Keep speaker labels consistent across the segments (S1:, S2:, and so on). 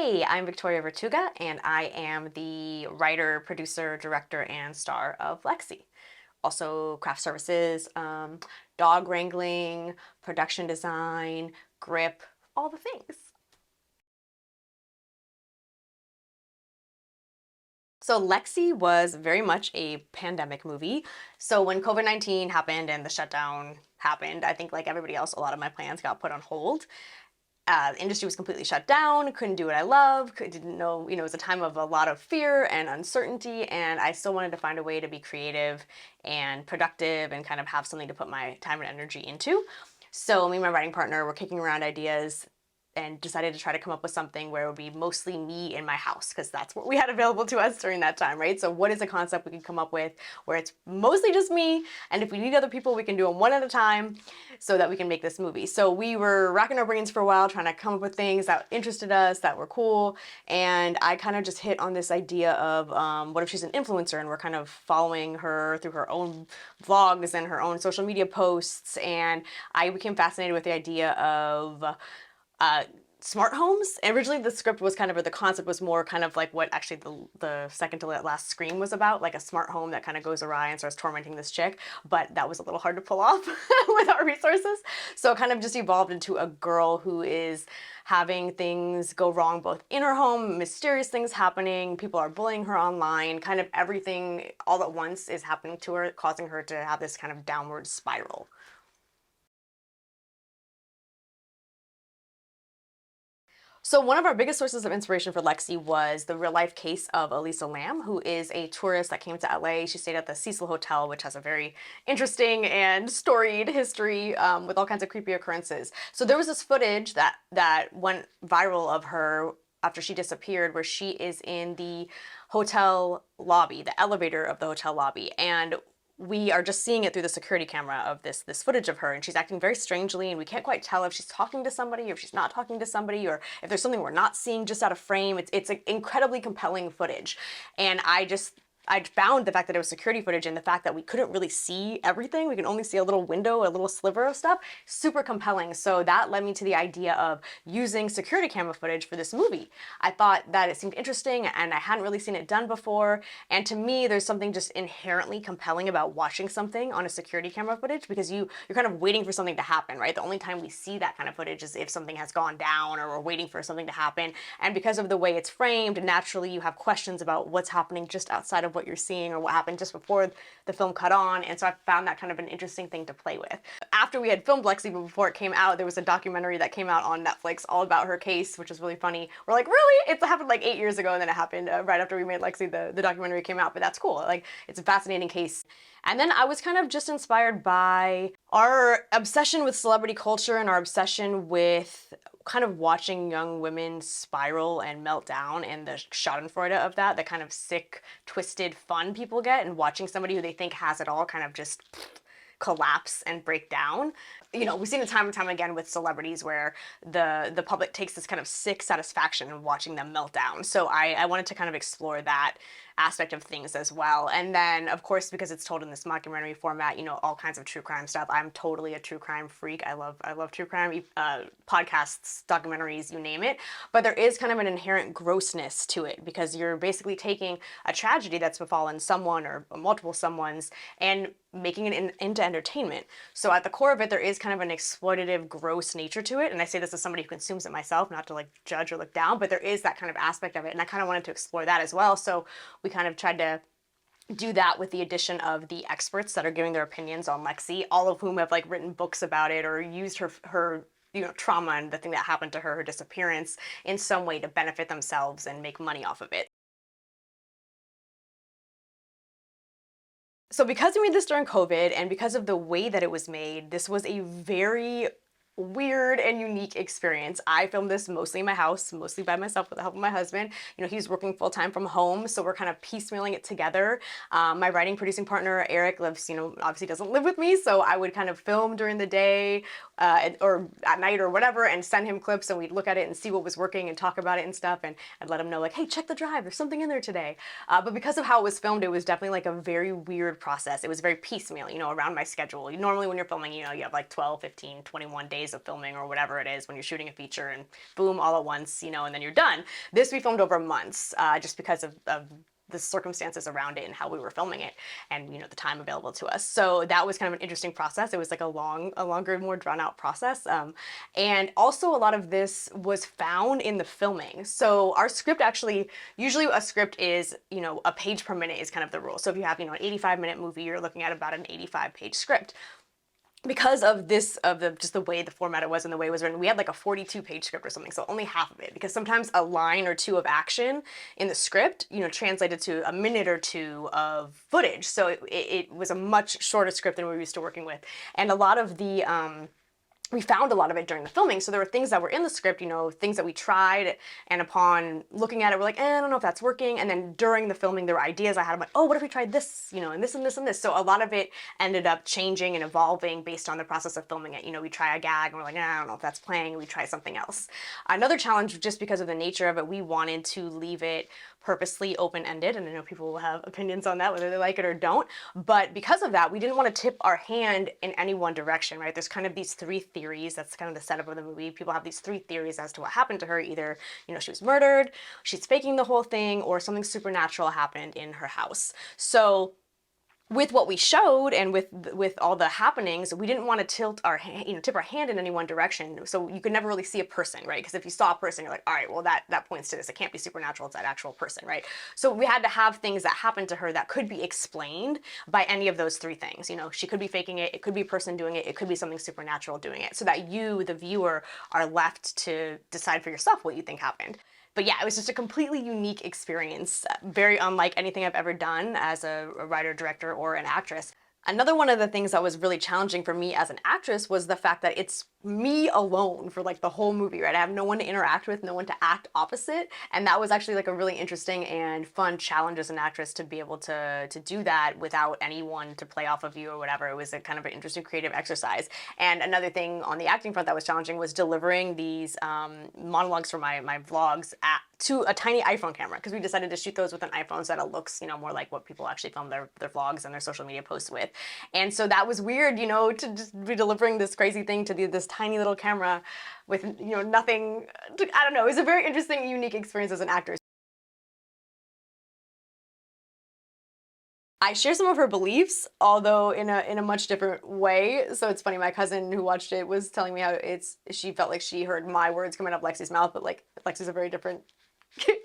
S1: Hey, I'm Victoria Vertuga, and I am the writer, producer, director, and star of Lexi. Also, craft services, dog wrangling, production design, grip, all the things. So Lexi was very much a pandemic movie. So when COVID-19 happened and the shutdown happened, I think like everybody else, a lot of my plans got put on hold. The industry was completely shut down, couldn't do what I love, didn't know, it was a time of a lot of fear and uncertainty, and I still wanted to find a way to be creative and productive and kind of have something to put my time and energy into. So me and my writing partner were kicking around ideas and decided to try to come up with something where it would be mostly me in my house, because that's what we had available to us during that time, right? So what is a concept we can come up with where it's mostly just me, and if we need other people, we can do them one at a time so that we can make this movie. So we were racking our brains for a while trying to come up with things that interested us, that were cool, and I kind of just hit on this idea of what if she's an influencer and we're kind of following her through her own vlogs and her own social media posts, and I became fascinated with the idea of uh, smart homes. Originally, the script was kind of, or the concept was more kind of like what actually the second to last screen was about, like a smart home that kind of goes awry and starts tormenting this chick. But that was a little hard to pull off with our resources. So it kind of just evolved into a girl who is having things go wrong both in her home, mysterious things happening, people are bullying her online, kind of everything all at once is happening to her, causing her to have this kind of downward spiral. So one of our biggest sources of inspiration for Lexi was the real life case of Elisa Lam, who is a tourist that came to LA. She stayed at the Cecil Hotel, which has a very interesting and storied history with all kinds of creepy occurrences. So there was this footage that went viral of her after she disappeared, where she is in the hotel lobby, the elevator of the hotel lobby, and we are just seeing it through the security camera of this footage of her, and she's acting very strangely, and we can't quite tell if she's talking to somebody or if she's not talking to somebody, or if there's something we're not seeing just out of frame. It's like incredibly compelling footage, and I found the fact that it was security footage and the fact that we couldn't really see everything. We can only see a little window, a little sliver of stuff, super compelling. So that led me to the idea of using security camera footage for this movie. I thought that it seemed interesting and I hadn't really seen it done before. And to me, there's something just inherently compelling about watching something on a security camera footage, because you're kind of waiting for something to happen, right? The only time we see that kind of footage is if something has gone down or we're waiting for something to happen. And because of the way it's framed, naturally you have questions about what's happening just outside of what you're seeing or what happened just before the film cut on. And so I found that kind of an interesting thing to play with. After we had filmed Lexi, but before it came out, there was a documentary that came out on Netflix all about her case, which was really funny. We're like, really? It happened like 8 years ago, and then it happened right after we made Lexi, the documentary came out, but that's cool. Like, it's a fascinating case. And then I was kind of just inspired by our obsession with celebrity culture and our obsession with kind of watching young women spiral and melt down, and the schadenfreude of that, the kind of sick, twisted fun people get, and watching somebody who they think has it all kind of just collapse and break down. We've seen it time and time again with celebrities where the public takes this kind of sick satisfaction in watching them melt down. So I wanted to kind of explore that aspect of things as well. And then, of course, because it's told in this mockumentary format, all kinds of true crime stuff. I'm totally a true crime freak. I love true crime, podcasts, documentaries, you name it. But there is kind of an inherent grossness to it, because you're basically taking a tragedy that's befallen someone or multiple someones and making it into entertainment. So at the core of it, there is kind of an exploitative, gross nature to it. And I say this as somebody who consumes it myself, not to like judge or look down, but there is that kind of aspect of it. And I kind of wanted to explore that as well. So we kind of tried to do that with the addition of the experts that are giving their opinions on Lexi, all of whom have like written books about it or used her trauma and the thing that happened to her, her disappearance, in some way to benefit themselves and make money off of it. So because we made this during COVID, and because of the way that it was made, this was a very weird and unique experience. I filmed this mostly in my house, mostly by myself with the help of my husband. He's working full-time from home, so we're kind of piecemealing it together. My writing producing partner, Eric, lives, obviously doesn't live with me, so I would kind of film during the day or at night or whatever, and send him clips, and we'd look at it and see what was working and talk about it and stuff, and I'd let him know like, hey, check the drive, there's something in there today. But because of how it was filmed, it was definitely like a very weird process. It was very piecemeal, around my schedule. Normally when you're filming, you have like 12, 15, 21 days days of filming or whatever it is when you're shooting a feature, and boom, all at once, you know, and then you're done. This we filmed over months, just because of the circumstances around it and how we were filming it, and you know, the time available to us. So that was kind of an interesting process. It was like a longer, more drawn out process. And also a lot of this was found in the filming. So our script actually, usually a script is, you know, a page per minute is kind of the rule. So if you have, you know, an 85-minute movie, you're looking at about an 85-page script. Because of this, just the way the format it was and the way it was written, we had like a 42-page script or something, so only half of it, because sometimes a line or two of action in the script, you know, translated to a minute or two of footage. So it was a much shorter script than we were used to working with. And a lot of the, we found a lot of it during the filming. So there were things that were in the script, you know, things that we tried, and upon looking at it, we're like, I don't know if that's working. And then during the filming, there were ideas I had. I'm like, oh, what if we tried this, you know, and this and this and this. So a lot of it ended up changing and evolving based on the process of filming it. You know, we try a gag and we're like, I don't know if that's playing, and we try something else. Another challenge, just because of the nature of it, we wanted to leave it purposely open-ended, and I know people will have opinions on that, whether they like it or don't, but because of that, we didn't want to tip our hand in any one direction, right? There's kind of these three theories. That's kind of the setup of the movie. People have these three theories as to what happened to her. Either, you know, she was murdered, she's faking the whole thing, or something supernatural happened in her house. So with what we showed and with all the happenings, we didn't want to tip our hand in any one direction. So you could never really see a person, right? Because if you saw a person, you're like, all right, well, that points to this. It can't be supernatural. It's that actual person, right? So we had to have things that happened to her that could be explained by any of those three things. You know, she could be faking it. It could be a person doing it. It could be something supernatural doing it. So that you, the viewer, are left to decide for yourself what you think happened. But yeah, it was just a completely unique experience, very unlike anything I've ever done as a writer, director, or an actress. Another one of the things that was really challenging for me as an actress was the fact that it's me alone for like the whole movie, right? I have no one to interact with, no one to act opposite. And that was actually like a really interesting and fun challenge as an actress, to be able to do that without anyone to play off of you or whatever. It was a kind of an interesting creative exercise. And another thing on the acting front that was challenging was delivering these monologues for my vlogs to a tiny iPhone camera, because we decided to shoot those with an iPhone so that it looks, you know, more like what people actually film their vlogs and their social media posts with. And so that was weird, you know, to just be delivering this crazy thing to this tiny little camera with, you know, nothing. I don't know. It was a very interesting, unique experience as an actor. I share some of her beliefs, although in a much different way. So it's funny, my cousin who watched it was telling me how she felt like she heard my words coming out of Lexi's mouth, but like Lexi's a very different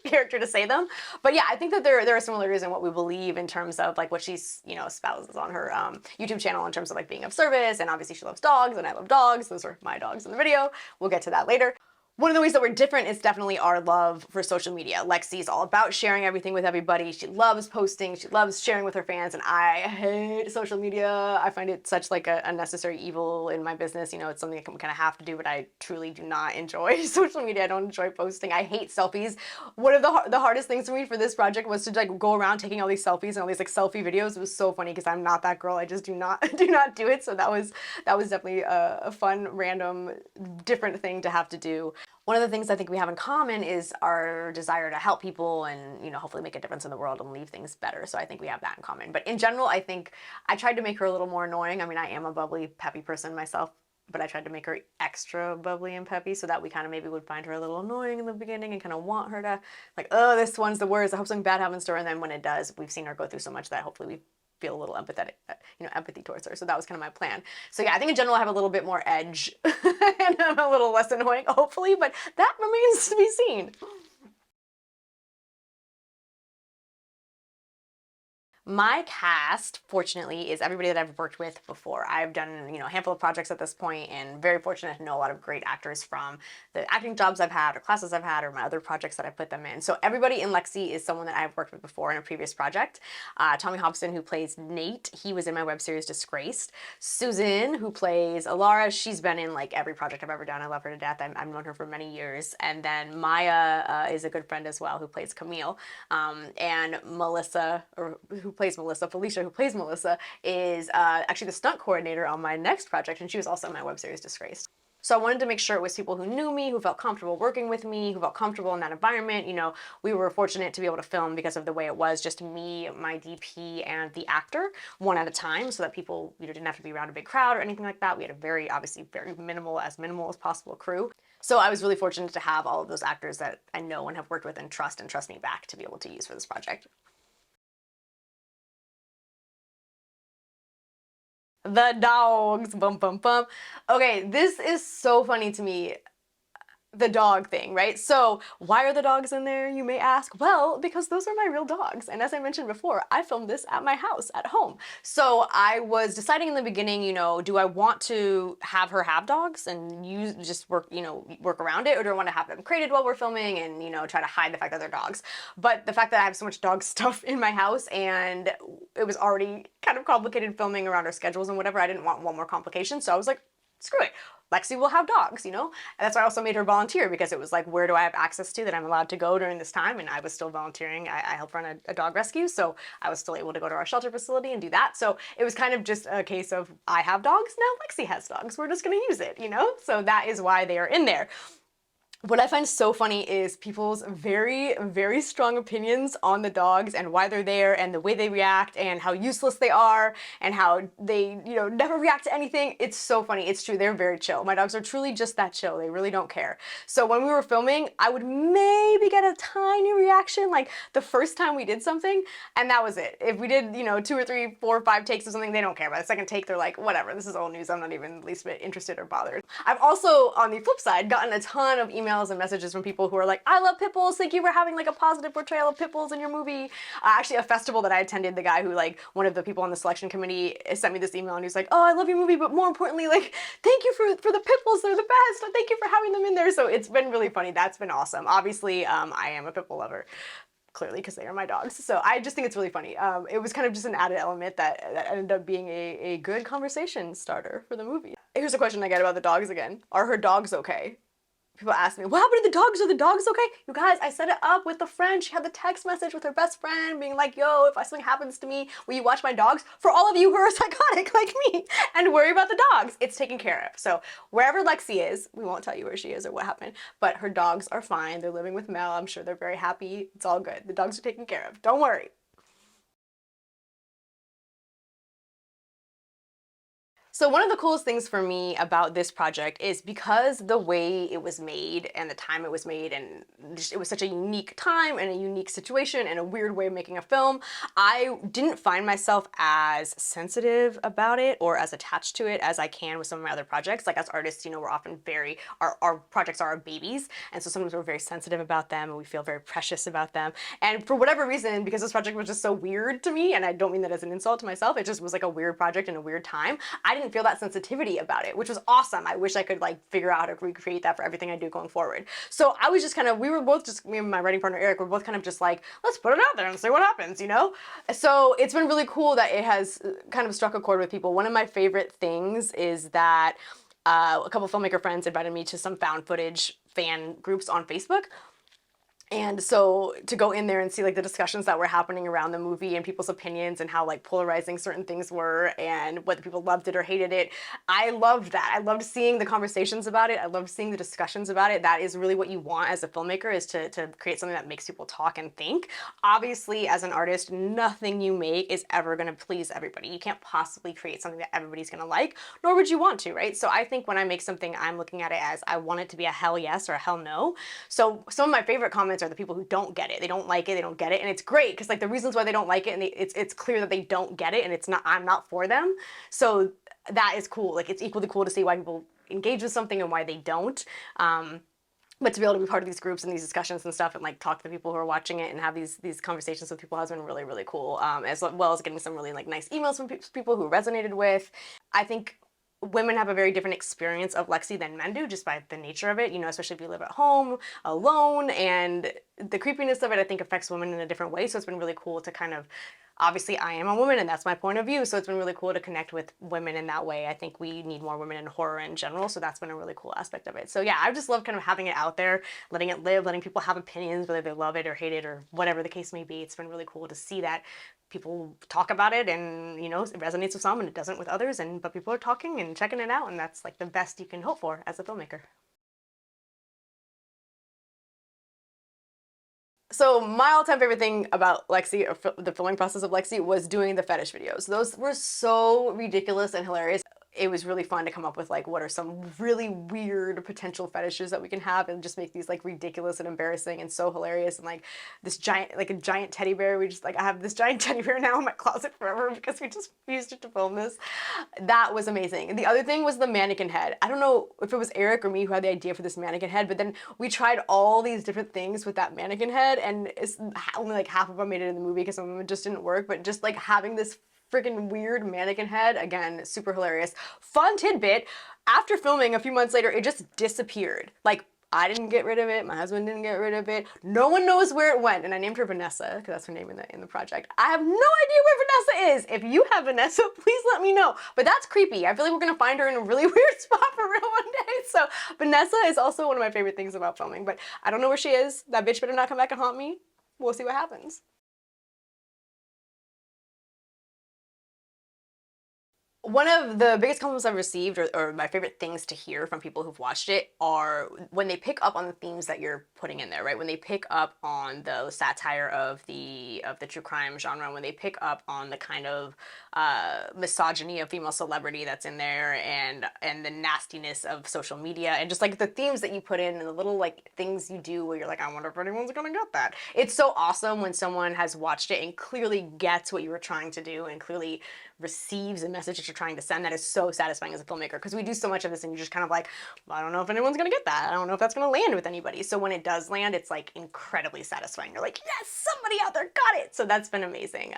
S1: character to say them. But yeah, I think that there are similarities in what we believe in terms of like what she's, you know, espouses on her YouTube channel in terms of like being of service, and obviously she loves dogs and I love dogs. Those are my dogs in the video. We'll get to that later. One of the ways that we're different is definitely our love for social media. Lexi's all about sharing everything with everybody. She loves posting. She loves sharing with her fans, and I hate social media. I find it such like a necessary evil in my business. You know, it's something I kind of have to do, but I truly do not enjoy social media. I don't enjoy posting. I hate selfies. One of the hardest things for me for this project was to like go around taking all these selfies and all these like selfie videos. It was so funny because I'm not that girl. I just do not do it. So that was definitely a fun, random, different thing to have to do. One of the things I think we have in common is our desire to help people and, you know, hopefully make a difference in the world and leave things better. So I think we have that in common. But in general, I think I tried to make her a little more annoying. I mean, I am a bubbly, peppy person myself, but I tried to make her extra bubbly and peppy so that we kind of maybe would find her a little annoying in the beginning and kind of want her to like, oh, this one's the worst. I hope something bad happens to her. And then when it does, we've seen her go through so much that hopefully we feel a little empathetic, you know, empathy towards her. So that was kind of my plan. So yeah, I think in general I have a little bit more edge and I'm a little less annoying, hopefully, but that remains to be seen. My cast, fortunately, is everybody that I've worked with before. I've done, you know, a handful of projects at this point, and very fortunate to know a lot of great actors from the acting jobs I've had or classes I've had or my other projects that I put them in. So everybody in Lexi is someone that I've worked with before in a previous project. Tommy Hobson, who plays Nate, he was in my web series Disgraced. Susan, who plays Alara, she's been in like every project I've ever done. I love her to death. I've known her for many years. And then Maya is a good friend as well, who plays Camille. And Melissa, or who plays Melissa, Felicia, who plays Melissa, is actually the stunt coordinator on my next project, and she was also in my web series Disgraced. So So I wanted to make sure it was people who knew me, who felt comfortable working with me, who felt comfortable in that environment. You know, we were fortunate to be able to film because of the way it was, just me, my DP, and the actor, one at a time, so that people, you know, didn't have to be around a big crowd or anything like that. We had a very, obviously, very minimal as possible crew. So I was really fortunate to have all of those actors that I know and have worked with and trust me back to be able to use for this project. The dogs, bum bum bum. Okay, this is so funny to me, the dog thing, right? So why are the dogs in there, you may ask? Well, because those are my real dogs. And as I mentioned before, I filmed this at my house, at home. So I was deciding in the beginning, you know, do I want to have her have dogs and use just work, you know, work around it, or do I want to have them created while we're filming and, you know, try to hide the fact that they're dogs? But the fact that I have so much dog stuff in my house and it was already kind of complicated filming around our schedules and whatever, I didn't want one more complication. So I was like, screw it. Lexi will have dogs, you know? And that's why I also made her volunteer, because it was like, where do I have access to that I'm allowed to go during this time? And I was still volunteering. I helped run a dog rescue, so I was still able to go to our shelter facility and do that. So it was kind of just a case of, I have dogs, now Lexi has dogs. We're just gonna use it, you know? So that is why they are in there. What I find so funny is people's very, very strong opinions on the dogs and why they're there and the way they react and how useless they are and how they, you know, never react to anything. It's so funny. It's true. They're very chill. My dogs are truly just that chill. They really don't care. So when we were filming, I would maybe get a tiny reaction like the first time we did something, and that was it. If we did, you know, 2 or 3, 4 or 5 takes of something, they don't care. By the second take, they're like, whatever, this is old news. I'm not even the least bit interested or bothered. I've also, on the flip side, gotten a ton of emails and messages from people who are like, I love pit bulls, thank you for having like a positive portrayal of pit bulls in your movie. Actually, a festival that I attended, the guy who, like, one of the people on the selection committee sent me this email and he's like, oh, I love your movie, but more importantly, like, thank you for the pit bulls, they're the best, thank you for having them in there. So it's been really funny. That's been awesome. Obviously, I am a pit bull lover, clearly, because they are my dogs. So I just think it's really funny. It was kind of just an added element that ended up being a good conversation starter for the movie. Here's a question I get about the dogs again. Are her dogs okay? People ask me, what happened to the dogs? Are the dogs okay? You guys, I set it up with a friend. She had the text message with her best friend being like, yo, if something happens to me, will you watch my dogs? For all of you who are psychotic like me and worry about the dogs, it's taken care of. So wherever Lexi is, we won't tell you where she is or what happened, but her dogs are fine. They're living with Mel. I'm sure they're very happy. It's all good. The dogs are taken care of. Don't worry. So one of the coolest things for me about this project is because the way it was made and the time it was made, and just, it was such a unique time and a unique situation and a weird way of making a film, I didn't find myself as sensitive about it or as attached to it as I can with some of my other projects. Like, as artists, you know, we're often very, our projects are our babies, and so sometimes we're very sensitive about them and we feel very precious about them. And for whatever reason, because this project was just so weird to me, and I don't mean that as an insult to myself, it just was like a weird project in a weird time, I didn't feel that sensitivity about it, which was awesome. I wish I could like figure out how to recreate that for everything I do going forward. So I was just kind of, we were both just, me and my writing partner Eric, we're both kind of just like, let's put it out there and see what happens, you know? So it's been really cool that it has kind of struck a chord with people. One of my favorite things is that a couple filmmaker friends invited me to some found footage fan groups on Facebook. And so to go in there and see like the discussions that were happening around the movie and people's opinions and how like polarizing certain things were and whether people loved it or hated it, I loved that. I loved seeing the conversations about it. I loved seeing the discussions about it. That is really what you want as a filmmaker, is to create something that makes people talk and think. Obviously, as an artist, nothing you make is ever gonna please everybody. You can't possibly create something that everybody's gonna like, nor would you want to, right? So I think when I make something, I'm looking at it as I want it to be a hell yes or a hell no. So some of my favorite comments are the people who don't get it. They don't like it, they don't get it, and it's great because like the reasons why they don't like it, and it's clear that they don't get it, and it's not, I'm not for them. So that is cool. Like, it's equally cool to see why people engage with something and why they don't. But to be able to be part of these groups and these discussions and stuff and like talk to the people who are watching it and have these conversations with people has been really, really cool. As well as getting some really like nice emails from people who resonated with. I think women have a very different experience of Lexi than men do, just by the nature of it, you know, especially if you live at home alone, and the creepiness of it, I think, affects women in a different way. So it's been really cool to kind of obviously I am a woman and that's my point of view. So it's been really cool to connect with women in that way. I think we need more women in horror in general. So that's been a really cool aspect of it. So yeah, I just love kind of having it out there, letting it live, letting people have opinions, whether they love it or hate it or whatever the case may be. It's been really cool to see that people talk about it and, you know, it resonates with some and it doesn't with others. But people are talking and checking it out. And that's like the best you can hope for as a filmmaker. So my all-time favorite thing about Lexi, or the filming process of Lexi, was doing the fetish videos. Those were so ridiculous and hilarious. It was really fun to come up with like what are some really weird potential fetishes that we can have and just make these like ridiculous and embarrassing and so hilarious. And like this giant, like a giant teddy bear, we just like, I have this giant teddy bear now in my closet forever because we just used it to film this. That was amazing. And the other thing was the mannequin head. I don't know if it was Eric or me who had the idea for this mannequin head, but then we tried all these different things with that mannequin head, and it's only like half of them made it in the movie because some of them just didn't work. But just like having this freaking weird mannequin head, again, super hilarious. Fun tidbit, after filming a few months later, it just disappeared. Like, I didn't get rid of it, my husband didn't get rid of it, no one knows where it went, and I named her Vanessa, because that's her name in the project. I have no idea where Vanessa is. If you have Vanessa, please let me know. But that's creepy. I feel like we're gonna find her in a really weird spot for real one day. So Vanessa is also one of my favorite things about filming, but I don't know where she is. That bitch better not come back and haunt me. We'll see what happens. One of the biggest compliments I've received, or my favorite things to hear from people who've watched it, are when they pick up on the themes that you're putting in there, right? When they pick up on the satire of the true crime genre, when they pick up on the kind of misogyny of female celebrity that's in there, and the nastiness of social media, and just like the themes that you put in and the little like things you do where you're like, I wonder if anyone's gonna get that. It's so awesome when someone has watched it and clearly gets what you were trying to do and clearly receives a message that you're trying to send. That is so satisfying as a filmmaker, because we do so much of this and you're just kind of like, well, I don't know if anyone's gonna get that. I don't know if that's gonna land with anybody. So when it does land, it's like incredibly satisfying. You're like, yes, somebody out there got it. So that's been amazing.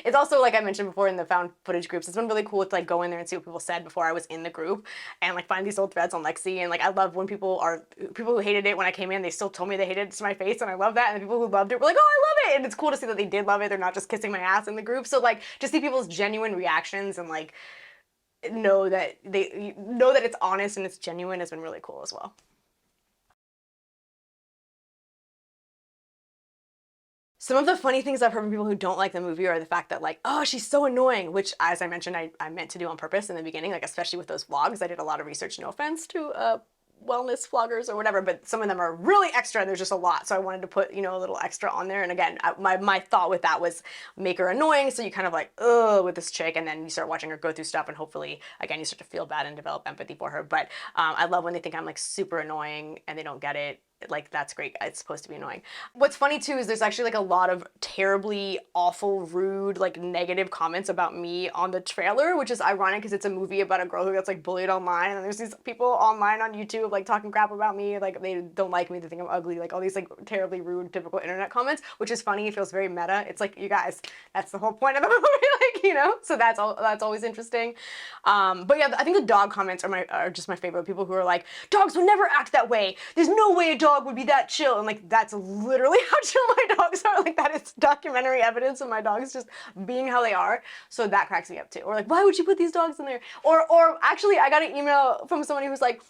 S1: It's also, like I mentioned before in the found footage groups, it's been really cool to like go in there and see what people said before I was in the group and like find these old threads on Lexi. And like I love when people who hated it when I came in, they still told me they hated it to my face, and I love that. And the people who loved it were like, oh, I love it. And it's cool to see that they did love it. They're not just kissing my ass in the group. So like to see people's genuine reactions and like know that it's honest and it's genuine has been really cool as well. Some of the funny things I've heard from people who don't like the movie are the fact that like, oh, she's so annoying, which, as I mentioned, I meant to do on purpose in the beginning, like especially with those vlogs. I did a lot of research, no offense to wellness vloggers or whatever, but some of them are really extra and there's just a lot. So I wanted to put, you know, a little extra on there. And again, my thought with that was make her annoying. So you kind of like, ugh, with this chick, and then you start watching her go through stuff and hopefully, again, you start to feel bad and develop empathy for her. But I love when they think I'm like super annoying and they don't get it. Like, that's great. It's supposed to be annoying. What's funny too is there's actually like a lot of terribly awful, rude, like negative comments about me on the trailer, which is ironic because it's a movie about a girl who gets like bullied online, and there's these people online on YouTube like talking crap about me, like they don't like me, they think I'm ugly, like all these like terribly rude, typical internet comments, which is funny. It feels very meta. It's like, you guys, that's the whole point of the movie, like, you know. So that's always interesting. But yeah, I think the dog comments are just my favorite. People who are like, dogs would never act that way. There's no way a dog would be that chill. And like, that's literally how chill my dogs are. Like, that is documentary evidence of my dogs just being how they are. So that cracks me up too. Or like, why would you put these dogs in there? Or actually, I got an email from somebody who's like,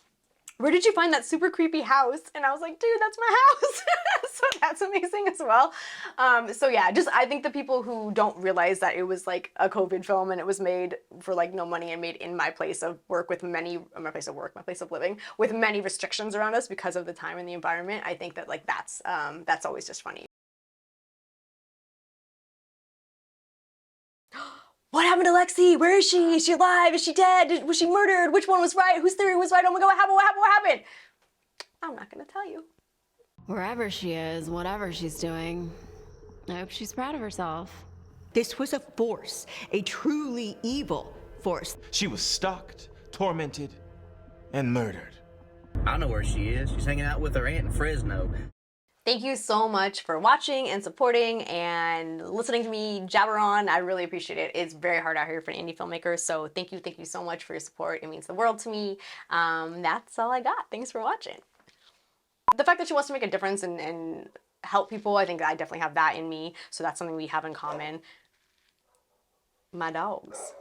S1: where did you find that super creepy house? And I was like, dude, that's my house. So that's amazing as well. So yeah, just I think the people who don't realize that it was like a COVID film and it was made for like no money and made in my place of work with my place of living, with many restrictions around us because of the time and the environment. I think that like that's always just funny. What happened to Lexi? Where is she? Is she alive? Is she dead? Was she murdered? Which one was right? Whose theory was right? Oh my God, what happened? What happened? What happened? I'm not gonna tell you.
S2: Wherever she is, whatever she's doing, I hope she's proud of herself.
S3: This was a force, a truly evil force.
S4: She was stalked, tormented, and murdered.
S5: I know where she is. She's hanging out with her aunt in Fresno.
S1: Thank you so much for watching and supporting and listening to me jabber on. I really appreciate it. It's very hard out here for an indie filmmaker, so thank you so much for your support. It means the world to me. That's all I got. Thanks for watching. The fact that she wants to make a difference and help people, I think I definitely have that in me, so that's something we have in common. My dogs.